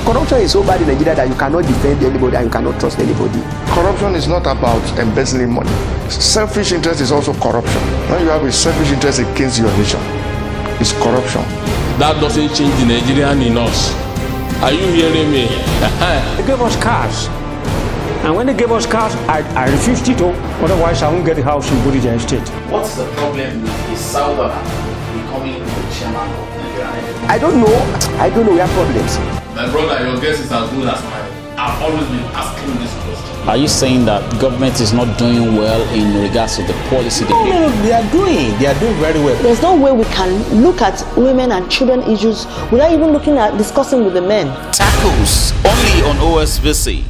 Corruption is so bad in Nigeria that you cannot defend anybody and you cannot trust anybody. Corruption is not about embezzling money. Selfish interest is also corruption. When you have a selfish interest against your nation, it's corruption. That doesn't change the Nigerian in us. Are you hearing me? They gave us cars. And when they gave us cars, I refused it. Otherwise, I won't get a house in Bodija Estate. What's the problem with the Southerner becoming the chairman of Nigerian? I don't know. We have problems. My brother, your guess is as good as mine. I've always been asking this question. Are you saying that government is not doing well in regards to the policy? No, they are doing very well. There's no way we can look at women and children issues without even looking at discussing with the men. Tackles only on OSBC.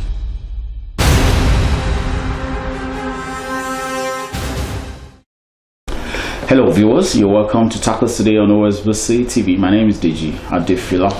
Hello viewers, you're welcome to Tackles today on OSBC TV. My name is Deji Adefila.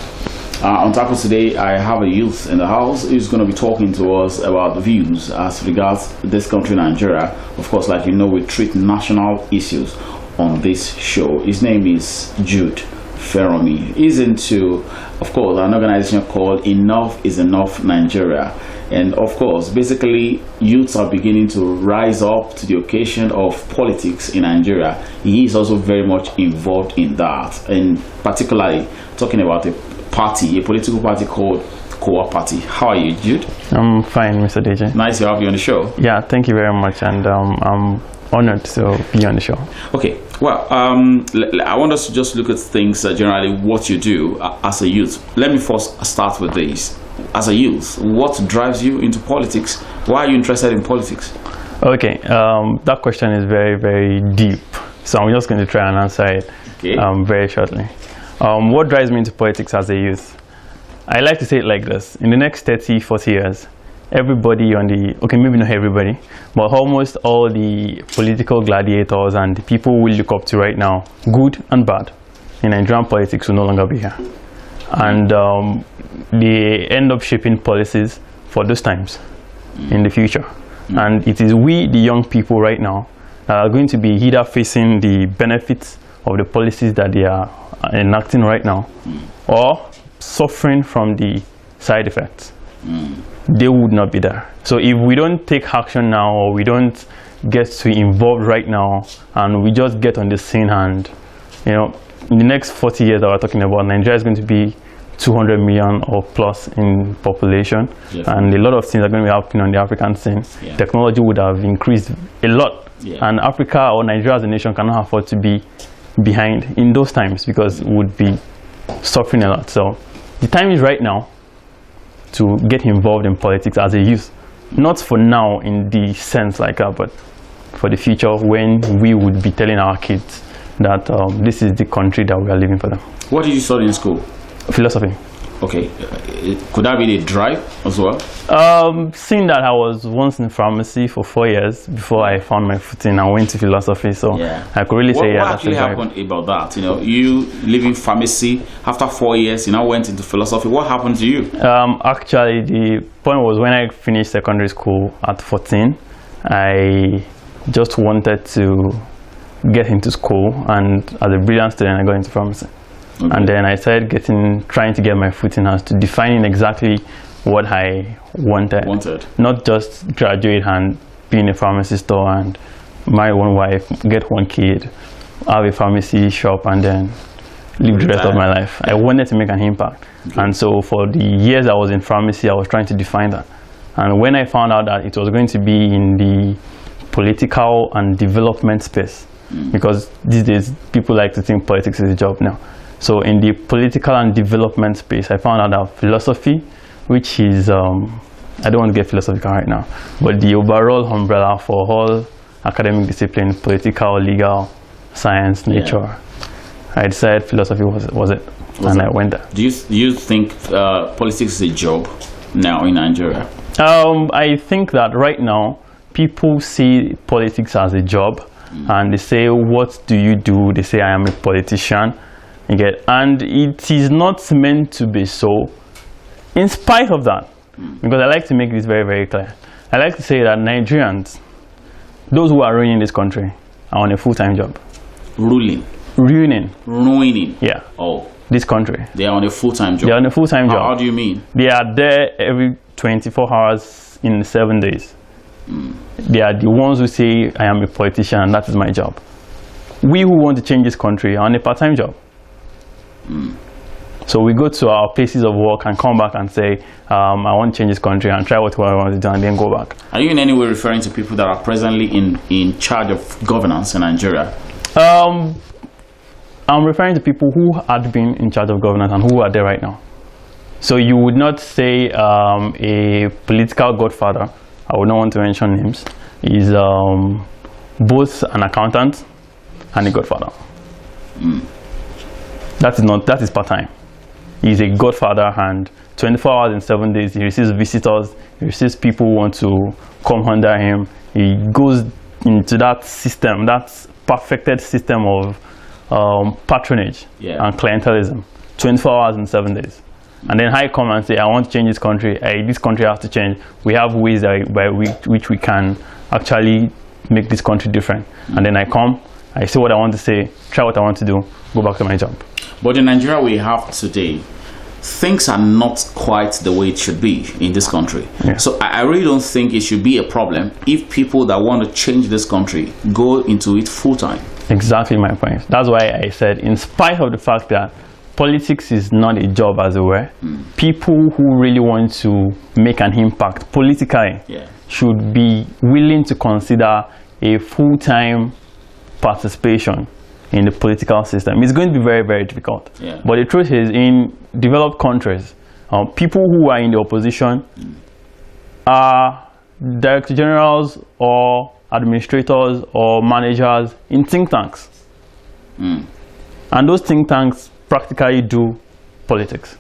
On Tackles today, I have a youth in the house who's going to be talking to us about views as regards this country, Nigeria. Of course, like you know, we treat national issues on this show. His name is Jude Feranmi. He's into, of course, an organization called Enough is Enough Nigeria. And of course, basically, youths are beginning to rise up to the occasion of politics in Nigeria. He is also very much involved in that, and particularly talking about a party, a political party called KOWA Party. How are you, Jude? I'm fine, Mr. DJ. Nice to have you on the show. Yeah, thank you very much, and I'm honored to be on the show. Okay, well, I want us to just look at things generally, what you do as a youth. Let me first start with this. As a youth, what drives you into politics? Why are you interested in politics? Okay, that question is very, very deep. So I'm just going to try and answer it very shortly. What drives me into politics as a youth? I like to say it like this. In the next 30, 40 years, everybody on the, okay, maybe not everybody, but almost all the political gladiators and the people we look up to right now, good and bad, in Nigerian politics will no longer be here. And they end up shaping policies for those times in the future. And it is we, the young people right now, that are going to be either facing the benefits of the policies that they are enacting right now, or suffering from the side effects. They would not be there. So if we don't take action now, or we don't get to involve right now, and we just get on the scene, and you know, in the next 40 years that we're talking about, Nigeria is going to be 200 million or plus in population, and a lot of things are going to be happening on the African scene. Technology would have increased a lot, and Africa or Nigeria as a nation cannot afford to be behind in those times, because it would be suffering a lot. So the time is right now to get involved in politics as a youth, not for now in the sense like that, but for the future, when we would be telling our kids that this is the country that we are living for them. What did you study in school? Philosophy. Okay, could that be the drive as well? Seeing that I was once in pharmacy for 4 years before I found my footing and went to philosophy, so I could really say what actually happened about that? You know, you leaving pharmacy after 4 years, you now went into philosophy. What happened to you? Actually, the point was when I finished secondary school at 14, I just wanted to get into school, and as a brilliant student, I got into pharmacy. And then I started trying to get my footing as to defining exactly what I wanted. Not just graduate and be in a pharmacy store and marry one wife, get one kid, have a pharmacy shop, and then live the rest of my life. I wanted to make an impact. And so for the years I was in pharmacy, I was trying to define that. And when I found out that it was going to be in the political and development space, because these days people like to think politics is a job now. So in the political and development space, I found out that philosophy, which is, I don't want to get philosophical right now, but the overall umbrella for all academic discipline, political, legal, science, nature, I decided philosophy was it, and I went there. Do you think politics is a job now in Nigeria? I think that right now, people see politics as a job, and they say, what do you do? They say, I am a politician. And it is not meant to be so, in spite of that, because I like to make this very, very clear. I like to say that Nigerians, those who are ruining this country, are on a full-time job. Ruining? Ruining. Ruining? Yeah. Oh. this country. They are on a full-time job. They are on a full-time job. How do you mean? They are there every 24 hours in 7 days. They are the ones who say, I am a politician and that is my job. We who want to change this country are on a part-time job. So we go to our places of work and come back and say, I want to change this country and try what I want to do and then go back. Are you in any way referring to people that are presently in charge of governance in Nigeria? I'm referring to people who had been in charge of governance and who are there right now. So you would not say a political godfather, I would not want to mention names, is both an accountant and a godfather. That is part-time. He's a godfather, and 24 hours in 7 days he receives visitors, he receives people who want to come under him. He goes into that system, that perfected system of patronage and clientelism, 24 hours in 7 days. And then I come and say, I want to change this country. This country has to change. We have ways by which we can actually make this country different. And then I come, I say what I want to say, try what I want to do, go back to my job. But in Nigeria we have today, things are not quite the way it should be in this country. So I really don't think it should be a problem if people that want to change this country go into it full-time. Exactly my point. That's why I said, in spite of the fact that politics is not a job, as it were, people who really want to make an impact politically should be willing to consider a full-time participation in the political system. It's going to be very, very difficult. But the truth is, in developed countries, people who are in the opposition are director generals or administrators or managers in think tanks. And those think tanks practically do politics.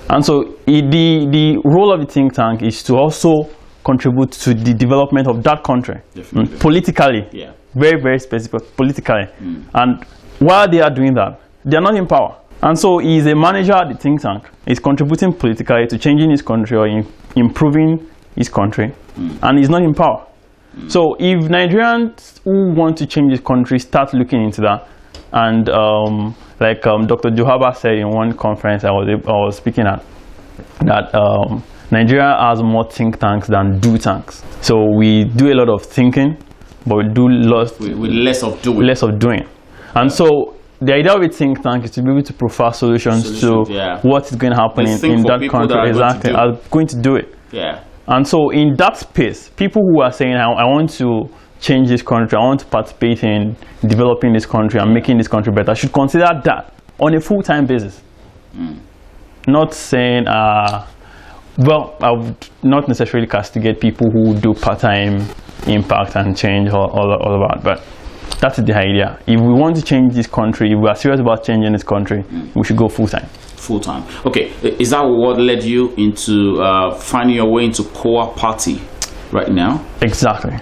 And so the role of the think tank is to also contribute to the development of that country politically. Very, very specific politically. And while they are doing that, they are not in power. And so he is a manager at the think tank. He's contributing politically to changing his country or improving his country, and he's not in power. So if Nigerians who want to change this country start looking into that, and like Dr. Johaba said in one conference I was speaking at, that Nigeria has more think tanks than do tanks. So we do a lot of thinking, but we do less of doing. And so the idea of a think tank is to be able to provide solutions to what is going to happen in that country. Exactly, are going to do it. And so in that space, people who are saying, I want to change this country, I want to participate in developing this country and making this country better, should consider that on a full-time basis. Not saying, well, I would not necessarily castigate people who do part-time impact and change all of that, but that's the idea. If we want to change this country, if we are serious about changing this country, we should go full-time. Full-time. Okay, is that what led you into finding your way into KOWA party right now? Exactly.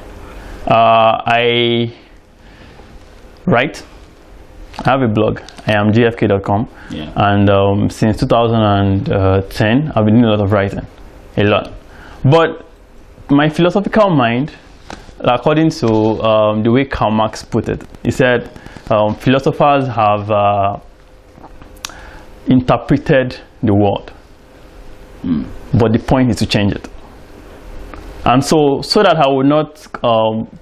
I write. I have a blog. I am gfk.com. And since 2010, I've been doing a lot of writing. A lot. But my philosophical mind, according to the way Karl Marx put it, he said philosophers have interpreted the world, but the point is to change it. And so that I would not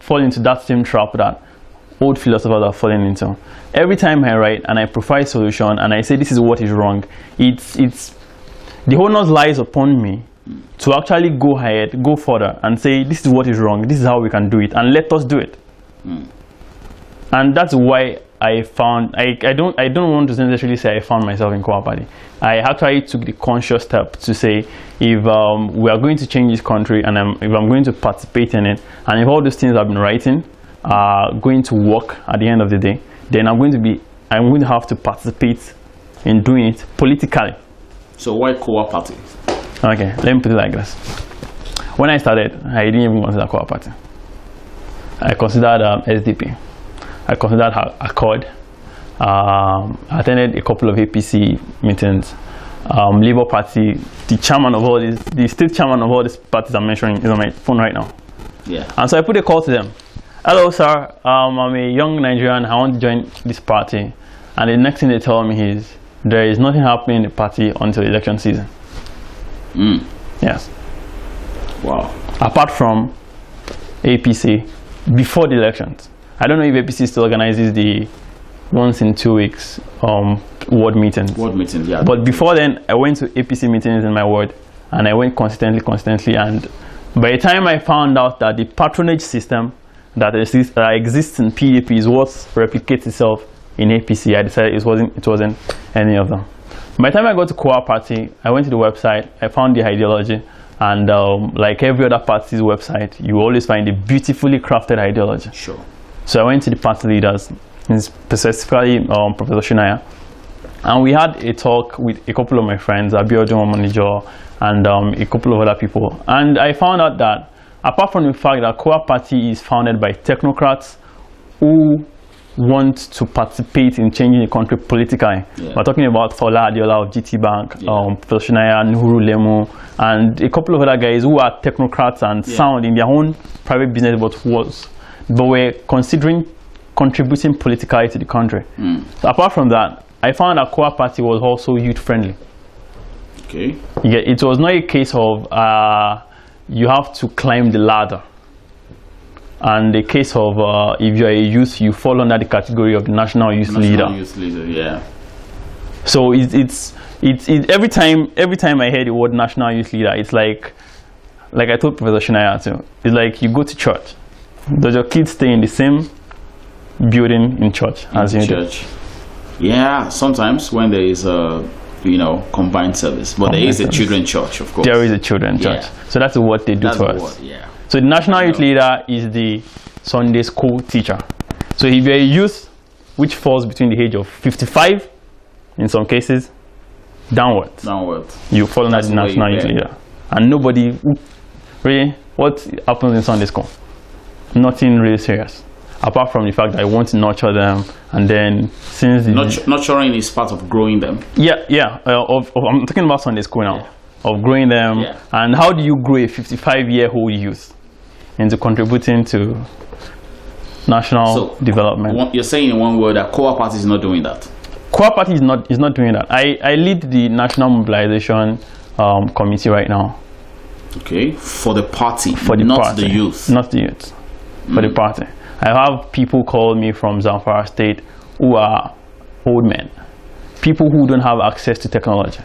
fall into that same trap that old philosophers are falling into. Every time I write and I provide a solution and I say this is what is wrong, it's the onus lies upon me to actually go ahead, go further and say this is what is wrong, this is how we can do it, and let us do it. And that's why I found, I don't want to necessarily say I found myself in KOWA party. I actually took the conscious step to say, if we are going to change this country and if I'm going to participate in it, and if all those things I've been writing are going to work at the end of the day, then I'm going to have to participate in doing it politically. So why KOWA party? Okay, let me put it like this. When I started, I didn't even consider KOWA party. I considered SDP. I considered Accord. I attended a couple of APC meetings. Labour Party, the state chairman of all these parties I'm mentioning is on my phone right now. And so I put a call to them. Hello, sir. I'm a young Nigerian. I want to join this party. And the next thing they tell me is, there is nothing happening in the party until election season. Yes. Wow. Apart from APC before the elections. I don't know if APC still organizes the once in 2 weeks ward meetings. Ward meetings, yeah. But before then, I went to APC meetings in my ward, and I went constantly. And by the time I found out that the patronage system that exists in PDP is what replicates itself in APC, I decided it wasn't any of them. By the time I got to KOWA party, I went to the website, I found the ideology, and like every other party's website, you always find a beautifully crafted ideology. Sure. So I went to the party leaders, specifically Professor Shinaya, and we had a talk with a couple of my friends, Abiodun Omonijo, and a couple of other people. And I found out that apart from the fact that KOWA party is founded by technocrats who want to participate in changing the country politically. Yeah. We're talking about Fola Adiola of GT Bank, Professor Shinaya, Nuhuru Lemu, and a couple of other guys who are technocrats and sound in their own private business, but were considering contributing politically to the country. So apart from that, I found that KOWA party was also youth friendly. Okay. Yeah, it was not a case of you have to climb the ladder. And the case of if you're a youth, you fall under the category of the national youth leader. Youth leader, yeah. So it's every time I hear the word national youth leader, it's like I told Professor Shinaya too. It's like you go to church. Does your kids stay in the same building in church as in church? Yeah, sometimes when there is a combined service, but there is a children's church, of course. There is a children's church. So that's what they do to us. So the national youth leader is the Sunday school teacher. So if you're a youth which falls between the age of 55, in some cases, downwards, you fall under the national youth leader. And nobody, really, what happens in Sunday school? Nothing really serious. Apart from the fact that I want to nurture them, and then since nurturing is part of growing them. I'm talking about Sunday school now, of growing them. And how do you grow a 55-year-old youth into contributing to national development? You're saying in one word that KOWA party is not doing that. KOWA party is not doing that. I lead the national mobilization committee right now. Okay, for the party, not the youth. Not the youth, for the party. I have people call me from Zamfara State who are old men, people who don't have access to technology.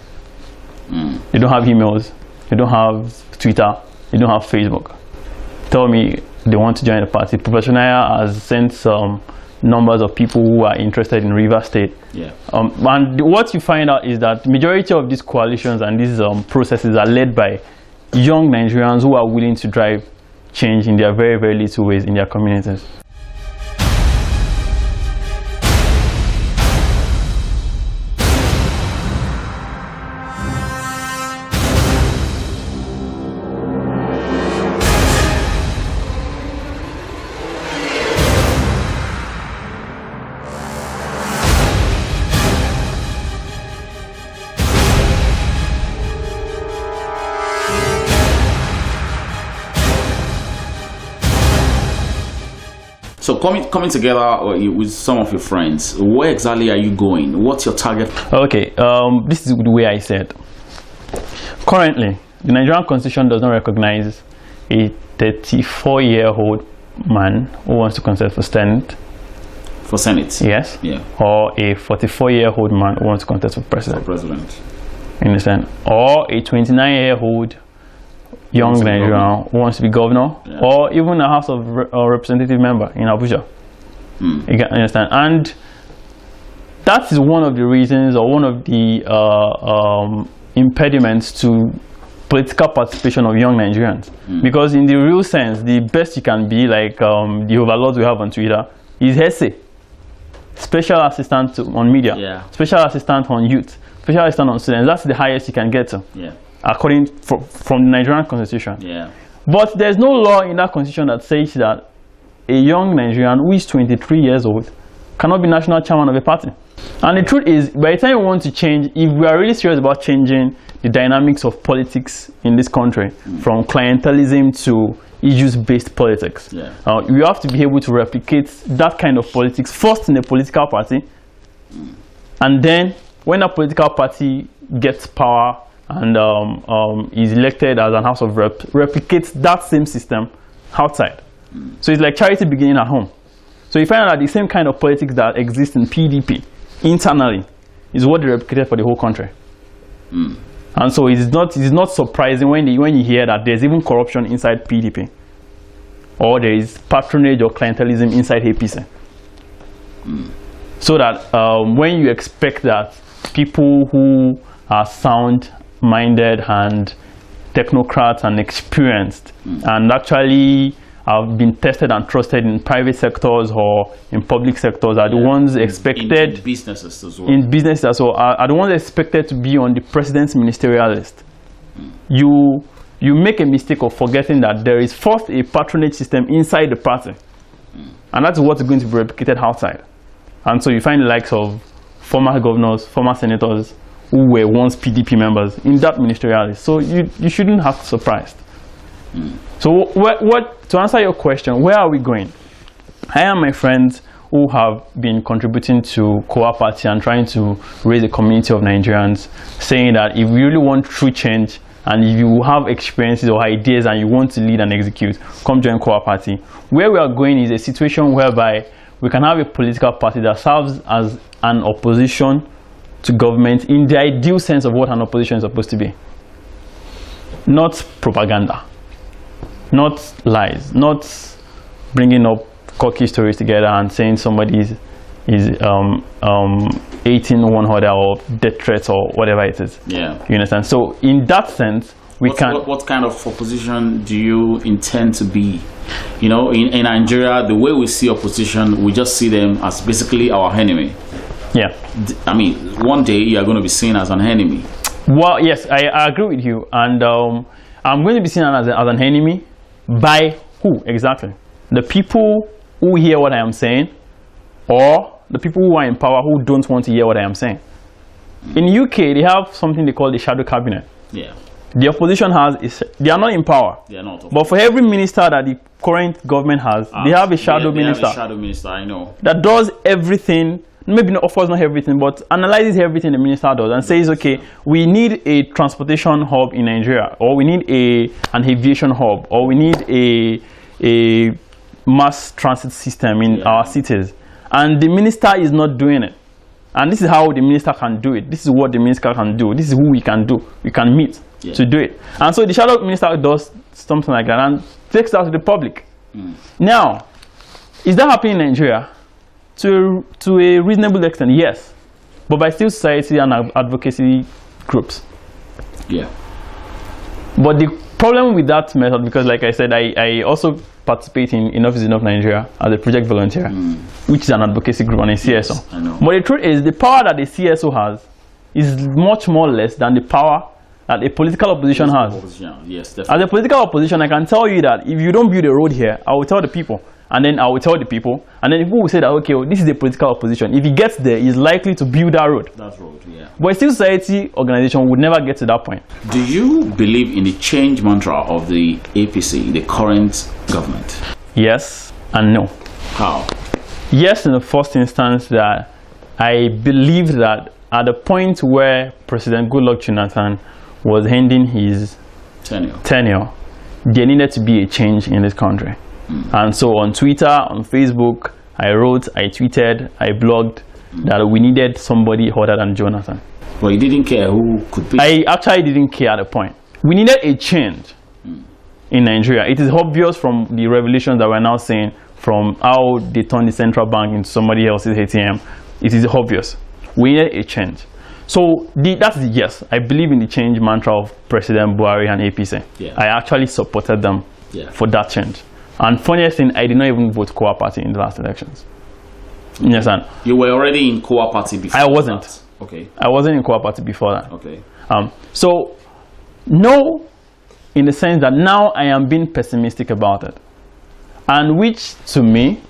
They don't have emails, they don't have Twitter, they don't have Facebook. Tell me they want to join the party. Professor Naya has sent some numbers of people who are interested in River State. And what you find out is that majority of these coalitions and these processes are led by young Nigerians who are willing to drive change in their very, very little ways in their communities. So coming together with some of your friends, where exactly are you going? What's your target? Okay, this is the way I said. Currently, the Nigerian Constitution does not recognize a 34-year-old man who wants to contest for Senate. For Senate? Yes. Yeah. Or a 44-year-old man who wants to contest for president. For president. You understand? Or a 29-year-old young Nigerian who wants to be governor, or even a House of Representative member in Abuja. You can understand, and that is one of the reasons, or one of the impediments to political participation of young Nigerians. Because in the real sense, the best you can be, like the overlords we have on Twitter, is HESE, special assistant on media, special assistant on youth, special assistant on students. That's the highest you can get to. According from the Nigerian Constitution. But there's no law in that Constitution that says that a young Nigerian who is 23 years old cannot be national chairman of a party. And the truth is, by the time we want to change, if we are really serious about changing the dynamics of politics in this country, from clientelism to issues-based politics, we have to be able to replicate that kind of politics first in a political party, and then when a political party gets power and is elected as an House of Reps, replicates that same system outside. So it's like charity beginning at home. So you find out that the same kind of politics that exists in PDP internally is what they replicated for the whole country. And so it's not surprising when you hear that there's even corruption inside PDP, or there is patronage or clientelism inside APC. So that when you expect that people who are sound-minded and technocrats and experienced and actually have been tested and trusted in private sectors or in public sectors are the ones expected in businesses as well. In businesses as well are the ones expected to be on the president's ministerial list. You make a mistake of forgetting that there is first a patronage system inside the party, and that's what's going to be replicated outside. And so you find the likes of former governors, former senators who were once PDP members in that ministerial list. So you shouldn't have to be surprised. So to answer your question, where are we going? I and my friends who have been contributing to KOWA Party and trying to raise a community of Nigerians, saying that if we really want true change and if you have experiences or ideas and you want to lead and execute, come join KOWA Party. Where we are going is a situation whereby we can have a political party that serves as an opposition to government in the ideal sense of what an opposition is supposed to be. Not propaganda, not lies, not bringing up cocky stories together and saying somebody is 18 one other or death threats or whatever it is. Yeah. You understand? So in that sense, what kind of opposition do you intend to be? You know, in Nigeria, the way we see opposition, we just see them as basically our enemy. Yeah. I mean, one day you are going to be seen as an enemy. Well, yes, I agree with you. And I'm going to be seen as an enemy by who exactly? The people who hear what I am saying, or the people who are in power who don't want to hear what I am saying. In UK, they have something they call the shadow cabinet. Yeah. The opposition they are not in power. They are not. But for every minister that the current government has, they have a shadow minister. Have a shadow minister, I know. That does everything, maybe not, of course not everything, but analyzes everything the minister does and says, okay, we need a transportation hub in Nigeria, or we need an aviation hub, or we need a mass transit system in our cities. And the minister is not doing it. And this is how the minister can do it. This is what the minister can do. This is who we can do. We can meet to do it. And so the shadow minister does something like that and takes that to the public. Now, is that happening in Nigeria? To a reasonable extent, yes. But by civil society and advocacy groups. Yeah. But the problem with that method, because like I said, I also participate in Enough is Enough Nigeria as a project volunteer, which is an advocacy group and a CSO. Yes, I know. But the truth is, the power that the CSO has is much more less than the power that a political opposition has. Yes, definitely. As a political opposition, I can tell you that if you don't build a road here, I will tell the people. And then I will tell the people. And then people will say that, okay, well, this is a political opposition. If he gets there, he's likely to build that road. That road, yeah. But a civil society organization would never get to that point. Do you believe in the change mantra of the APC, the current government? Yes and no. How? Yes, in the first instance, that I believe that at the point where President Goodluck Jonathan was ending his tenure, there needed to be a change in this country. And so on Twitter, on Facebook, I wrote, I tweeted, I blogged that we needed somebody other than Jonathan. But you didn't care who could be? I actually didn't care at the point. We needed a change in Nigeria. It is obvious from the revelations that we're now seeing from how they turned the central bank into somebody else's ATM. It is obvious. We needed a change. So that's the yes. I believe in the change mantra of President Buhari and APC. Yeah. I actually supported them for that change. And funniest thing, I did not even vote KOWA Party in the last elections. Yes, and you were already in KOWA Party before. I wasn't. That. Okay. I wasn't in KOWA Party before that. Okay. So no, in the sense that now I am being pessimistic about it, and which to me,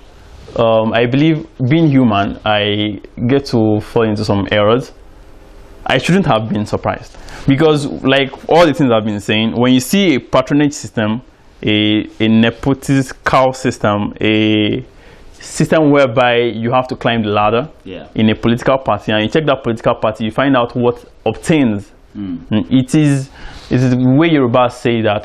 I believe, being human, I get to fall into some errors. I shouldn't have been surprised, because like all the things I've been saying, when you see a patronage system, a nepotistic cow system, a system whereby you have to climb the ladder in a political party, and you check that political party, you find out what obtains. It is the way Yoruba say that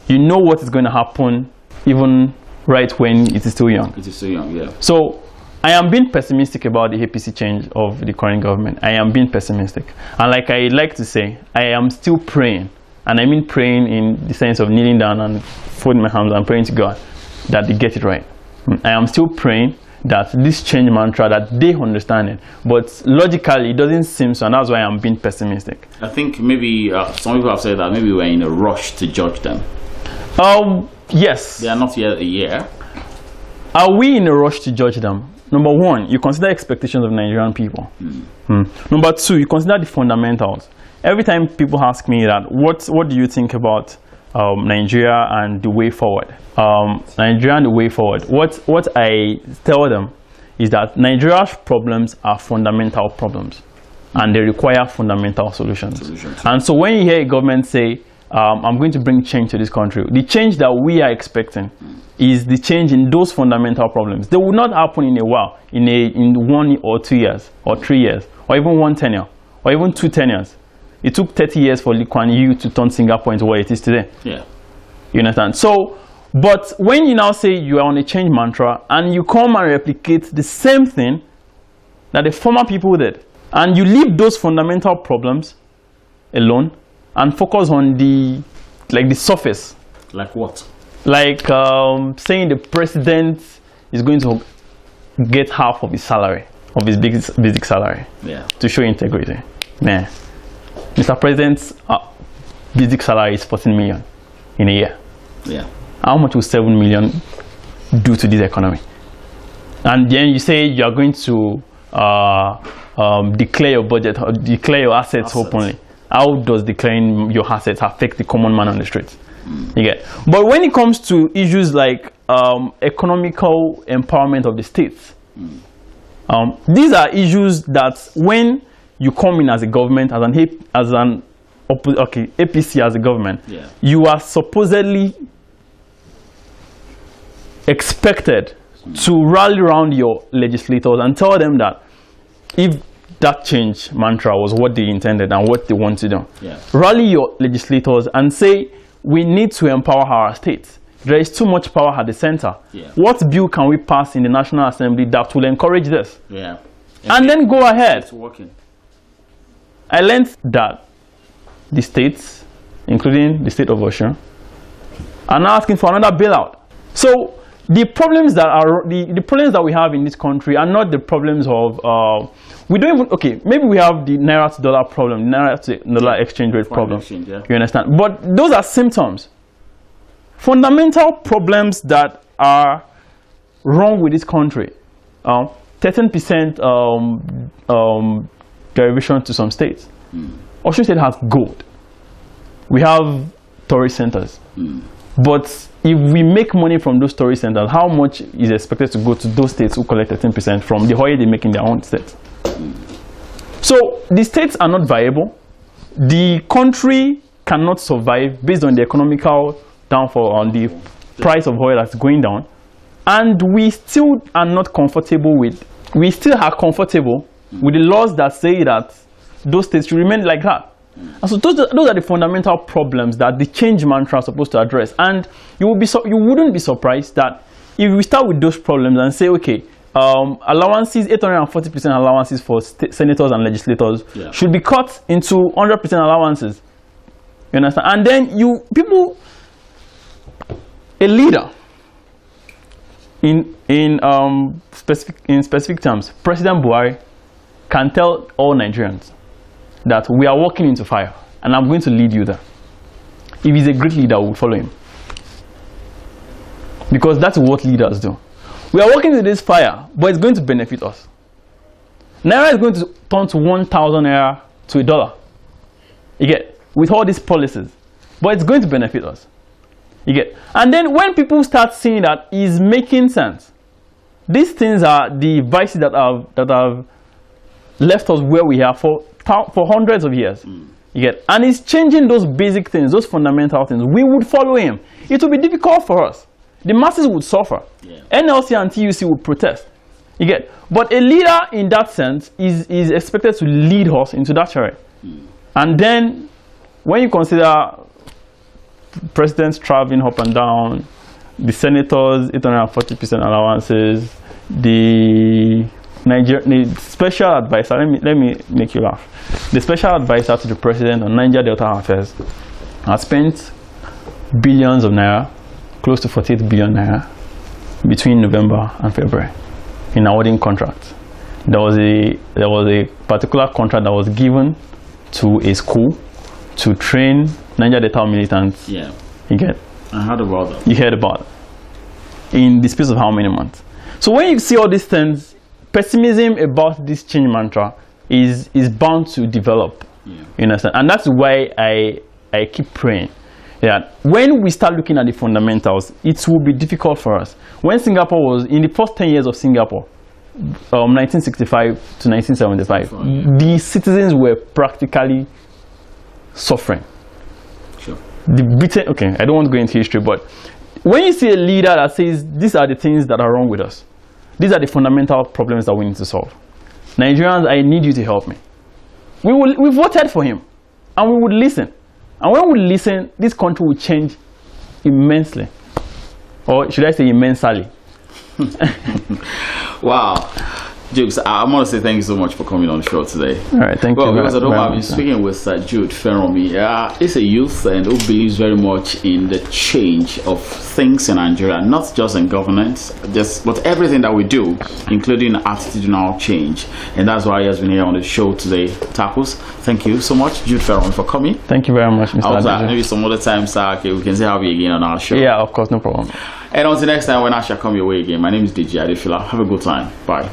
you know what is going to happen even right when it is still young. It is still young, yeah. So I am being pessimistic about the APC change of the current government. I am being pessimistic. And like I like to say, I am still praying. And I mean praying in the sense of kneeling down and folding my hands and praying to God that they get it right. I am still praying that this change mantra, that they understand it. But logically, it doesn't seem so, and that's why I'm being pessimistic. I think maybe some people have said that maybe we're in a rush to judge them. Yes. They are not yet a year. Are we in a rush to judge them? Number one, you consider expectations of Nigerian people. Number two, you consider the fundamentals. Every time people ask me that, what do you think about Nigeria and the way forward? Nigeria and the way forward. What I tell them is that Nigeria's problems are fundamental problems, and they require fundamental solutions. And so when you hear a government say, I'm going to bring change to this country, the change that we are expecting is the change in those fundamental problems. They will not happen in a while, in 1 or 2 years, or 3 years, or even 1 tenure, or even 2 tenures. It took 30 years for Lee Kuan Yew to turn Singapore into what it is today. Yeah. You understand? So, but when you now say you are on a change mantra and you come and replicate the same thing that the former people did, and you leave those fundamental problems alone and focus on the surface. Like what? Like saying the president is going to get half of his salary, of his basic salary, to show integrity. Man, Mr. President's basic salary is 14 million in a year. Yeah. How much will 7 million do to this economy? And then you say you are going to declare your budget or declare your assets openly. How does declaring your assets affect the common man on the street? You get. But when it comes to issues like economical empowerment of the states, these are issues that when you come in as a government, as an APC as a government, you are supposedly expected to rally around your legislators and tell them that if that change mantra was what they intended and what they want to do, rally your legislators and say, we need to empower our states. There is too much power at the center. What bill can we pass in the National Assembly that will encourage this? And then go ahead. It's working. I learned that the states, including the state of Osun, are now asking for another bailout. So the problems that are the problems that we have in this country are not the problems of we don't even, okay, maybe we have the naira to dollar problem, naira to dollar exchange rate problem. You understand? But those are symptoms. Fundamental problems that are wrong with this country. 13% derivation to some states. Osun State has gold. We have tourist centers. But if we make money from those tourist centers, how much is expected to go to those states who collect 13% from the oil they make in their own states? So the states are not viable. The country cannot survive based on the economical downfall, on the price of oil that's going down. And we still are not comfortable with, we still are comfortable with the laws that say that those states should remain like that. And so those are the fundamental problems that the change mantra is supposed to address. And you wouldn't be surprised that if we start with those problems and say, okay, allowances, 840% allowances for senators and legislators should be cut into 100% allowances. You understand? And then a leader in specific terms, President Buhari can tell all Nigerians that we are walking into fire and I'm going to lead you there. If he's a great leader, we'll follow him. Because that's what leaders do. We are walking into this fire, but it's going to benefit us. Naira is going to turn to 1,000 naira to $1. You get, with all these policies. But it's going to benefit us. You get. And then when people start seeing that it's making sense, these things are the vices that have left us where we are for hundreds of years. You get. And he's changing those basic things, those fundamental things. We would follow him. It will be difficult for us. the masses would suffer. Yeah. NLC and TUC would protest. You get? But a leader in that sense is expected to lead us into that chariot. And then when you consider presidents traveling up and down, the senators 840% allowances, the special advisor, let me make you laugh. The special advisor to the president on Niger Delta affairs has spent billions of naira, close to 48 billion naira, between November and February in awarding contracts. There was a particular contract that was given to a school to train Niger Delta militants. Yeah. You get? I heard about that. You heard about it. In the space of how many months? So when you see all these things, pessimism about this change mantra is bound to develop. Yeah. You understand? And that's why I keep praying. Yeah. When we start looking at the fundamentals, it will be difficult for us. When Singapore was, in the first 10 years of Singapore, 1965 to 1975, the citizens were practically suffering. Sure. The Britain, okay, I don't want to go into history, but when you see a leader that says, these are the things that are wrong with us, these are the fundamental problems that we need to solve. Nigerians, I need you to help me. We voted for him, and we would listen. And when we listen, this country will change immensely. Or should I say immensely? Wow. Jukes, I want to say thank you so much for coming on the show today. All right, thank you. Well, because I've been speaking with Jude Feranmi. He's a youth and who believes very much in the change of things in Nigeria, not just in governance, but everything that we do, including attitudinal change. And that's why he has been here on the show today. Tackles, thank you so much, Jude Feranmi, for coming. Thank you very much, Mr. Maybe some other time, sir, okay, we can say have you again on our show. Yeah, of course, no problem. And until next time, when I shall come your way again, my name is DJ Adefila. Have a good time. Bye.